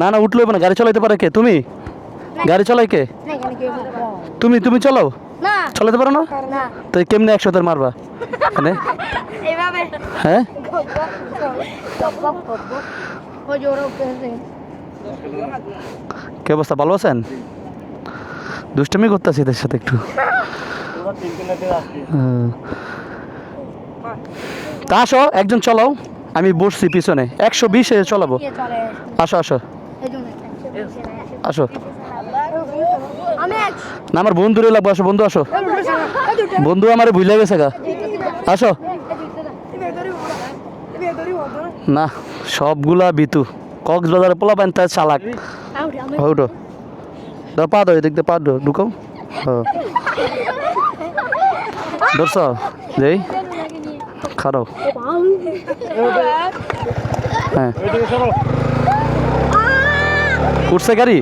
না না উঠলে না, গাড়ি চালাইতে পারে কে? তুমি গাড়ি চালাই কে? তুমি তুমি চালাও? চালাতে পারো না? তো কেমনে 100 মারবা মানে? হ্যাঁ কি অবস্থা, ভালো আছেন? দুষ্টামি করতেছি এদের সাথে একটু। তা আসো একজন চালাও, আমি বসছি পিছনে 120-এ চালাবো। আসো আসো আসো। না আমার বন্ধু রে লাগবো, আসো বন্ধু আসো। বন্ধু আমার ভুলে গেছে গা, আসো। না সবগুলা বিতু কক্সবাজারে পোলা পান তার চালাক। ওটো ধর পা দো, এদিক দিয়ে পা দো, ঢুকাও। ধরছ যেই খারো। হ্যাঁ উঠছে গাড়ি?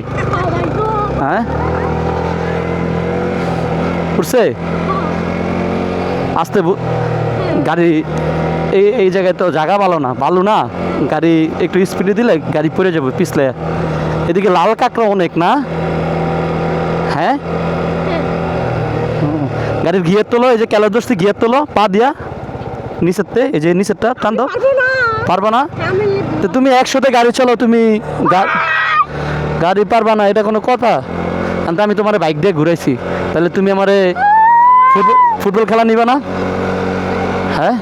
হ্যাঁ উঠছে আসতে গাড়ি। এই জায়গায় তো জায়গা ভালো না, ভালো না, গাড়ি একটু স্পিডে দিলে গাড়ি পড়ে যাবে পিছলে। এদিকে লাল কাঁকড়া অনেক না? হ্যাঁ গাড়ির গিয়ার তোলো, এই যে ক্যালার দোষটি গিয়ার তোলো পা দিয়া নিচেরতে, এই যে নিচেরটা টান দাও। পারবা না তো তুমি 100-তে গাড়ি চলো, তুমি গাড়ি পারবা না এটা কোনো কথা? আমি তোমার বাইক দিয়ে ঘুরাইছি, তাহলে তুমি আমারে ফুটবল খেলা নিবা না? হ্যাঁ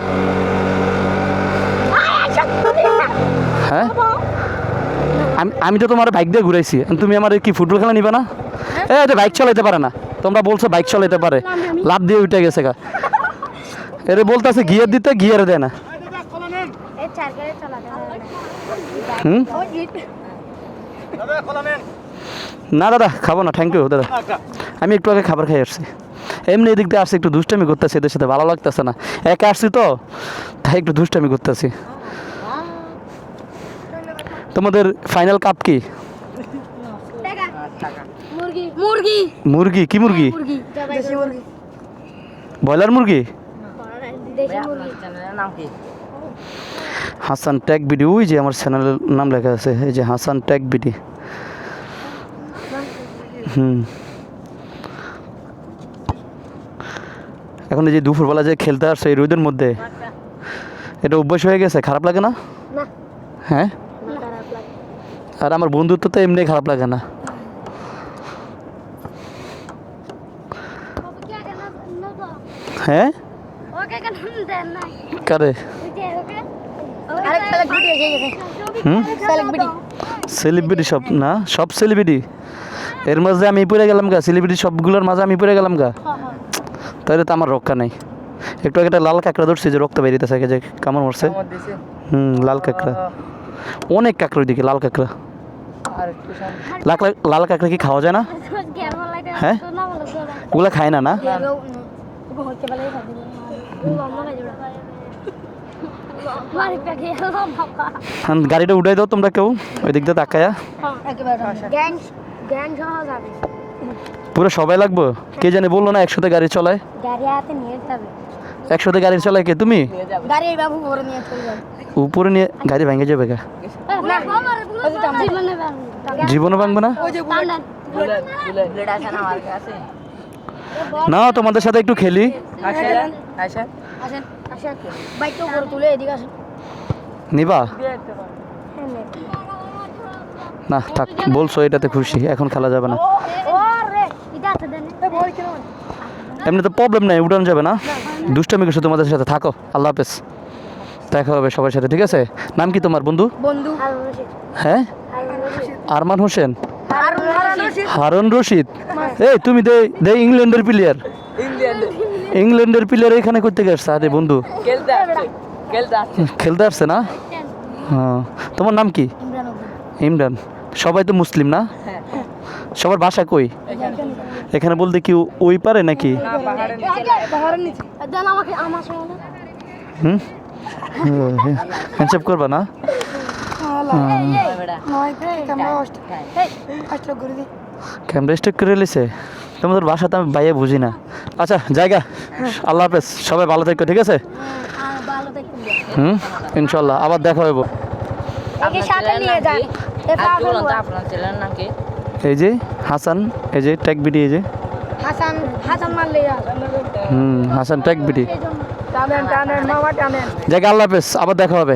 হ্যাঁ আমি তো তোমার বাইক দিয়ে ঘুরাইছি, তুমি আমার কি ফুটবল খেলা নিবা না? এই বাইক চালাইতে পারে না, তোমরা বলছো বাইক চালাইতে পারে, লাভ দিয়ে উঠে গেছে গা। এর বলতেছে গিয়ার দিতে, গিয়ার দেয় না। হুম না দাদা খাবো না, থ্যাংক ইউ দাদা, আমি একটু আগে খাবার খাই আসছি। এমনি এদিক দিয়ে আসছি, একটু দুষ্টামি করতেছি এদের সাথে, ভালো লাগতেছে না, একা আসছি তো তাই একটু দুষ্টামি করতেছি। তোমাদের ফাইনাল কাপ কি? মুরগি কি মুরগি? ব্রয়লার মুরগি? হাসান টেক বিডি, ওই যে আমার চ্যানেলের নাম লেখা আছে, এই যে হাসান টেক বিডি। এখন এই যে দুপুরবেলা যে খেলতে আসছে এই রোদের মধ্যে, এটা অভ্যাস হয়ে গেছে, খারাপ লাগে না? হ্যাঁ আর আমার বন্ধুত্ব তো এমনি খারাপ লাগে না। হ্যাঁ কারে? সেলিব্রিটি সব না, সব সেলিব্রিটি এর মাঝে আমি পড়ে গেলাম গা, সেলিব্রিটি সবগুলোর মাঝে আমি পড়ে গেলাম গা, তাহলে তো আমার রক্ষা নেই। একটু আগে একটা লাল কাঁকড়া ধরছি যে রক্ত বেরিয়ে থাকে, যে কামড় মরছে। লাল কাঁকড়া, অনেক কাঁকড়া ওইদিকে, লাল কাঁকড়া। লাল কাঁকড়া কি খাওয়া যায় না? হ্যাঁ ওগুলা খায় না না? গাড়িটা উঠাই দাও তোমরা কেউ, ওই দিক দিয়ে তাকায়া। পুরো সবাই লাগবো? কে জানে বললো না 100-তে গাড়ি চলায়? 100-তে গাড়ি চলায় কে? তুমি? উপরে নিয়ে গাড়ি ভেঙে যাবে গা, জীবনও ভাঙবে না। না তোমাদের সাথে একটু খেলি। নিবা না? থাক বলছো এটাতে খুশি, এখন খেলা যাবে না। এমনি তো প্রবলেম নেই, উঠানো যাবে না, দুষ্টামি করছো তোমাদের সাথে। থাকো, আল্লাহ হাফেজ, দেখা হবে সবার সাথে, ঠিক আছে? নাম কি তোমার বন্ধু? হ্যাঁ আরমান হোসেন, হারুন রশিদ। এই তুমি দে ইংল্যান্ডের প্লেয়ার, ইংল্যান্ডের প্লেয়ার এখানে করতে গেছে আরে বন্ধু, খেলতে আসছে না? হ্যাঁ তোমার নাম কি? ইমরান। সবাই তো মুসলিম না? সবার বাসা কই? এখানে বলতে কি ওই পারে নাকি? হ্যান্ডশেক করবা না? ক্যামেরা স্টক করে লিছে, তোমাদের বাসা তো আমি বাইরে বুঝি না। আচ্ছা জায়গা, আল্লাহ হাফেজ, সবাই ভালো থাকো, ঠিক আছে? ইনশাল্লাহ আবার দেখা হইব। আপনার ছিলেন নাকি? এই যে হাসান, এই যে ট্যাগ বিডি, এই যে হাসান হাসান মারলে হাসান ট্যাগ বিডি। টানেন টানেন মামা টানেন। যাকে আল্লাহ হাফেজ, আবার দেখা হবে।